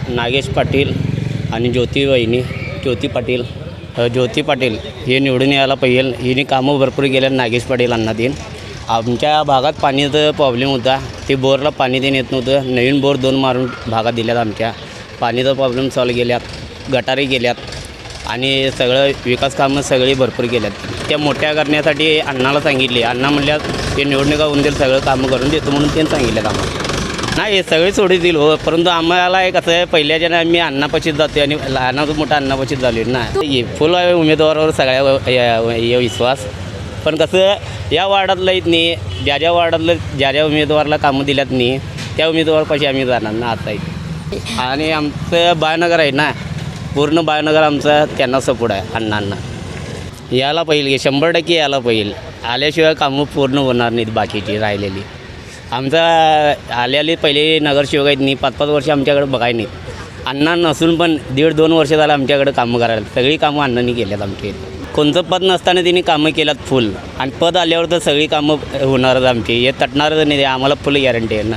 नागेश पाटील आणि ज्योती पाटील हे निवडून यायला पाहिजे. हिने कामं भरपूर केल्या नागेश पाटीलांना देईन. आमच्या भागात पाण्याचा प्रॉब्लेम होता, ते बोरला पाणी देणं येत नव्हतं. नवीन बोर 2 मारून भागात दिल्यात. आमच्या पाणीचा प्रॉब्लेम सॉल्व केल्यात, गटारी केल्यात आणि सगळं विकास कामं सगळी भरपूर केल्यात. त्या मोठ्या करण्यासाठी अण्णाला सांगितले. अण्णा म्हणल्यात ते निवडणुका होऊन देईल, सगळं कामं करून देतो म्हणून त्यांनी सांगितलं आम्हाला. नाही हे सगळे सोडून देईल हो, परंतु आम्हाला एक कसं आहे, पहिल्याच्या आम्ही अण्णापाशीच जातो आणि लहानाचं मोठं अण्णापाशीच झालो ना. फुल आहे उमेदवारावर सगळ्या विश्वास. पण कसं या वार्डातलं येत नाही, ज्या वार्डातलं ज्या उमेदवाराला कामं दिल्यात नाही त्या उमेदवारापाशी आम्ही जाणार ना आता आहे. आणि आमचं बाळनगर आहे ना, पूर्ण बाळनगर आमचा त्यांना सपोर्ट आहे. अण्णांना यायला पाहिजे, 100% यायला पाहिजे. आल्याशिवाय कामं पूर्ण होणार नाहीत बाकीची राहिलेली. आमचा आलेली पहिले नगरसेवक आहेत नाही, 5-5 वर्ष आमच्याकडे बघाय नाही. अण्णा नसून पण 1.5-2 वर्ष झालं आमच्याकडे कामं करायला. सगळी कामं अण्णांनी केल्यात आमची. कोणतं पद नसताना त्यांनी कामं केल्यात फुल, आणि पद आल्यावर तर सगळी कामं होणारच आमची. हे तटणारच नाही, आम्हाला फुल गॅरंटी आहे ना.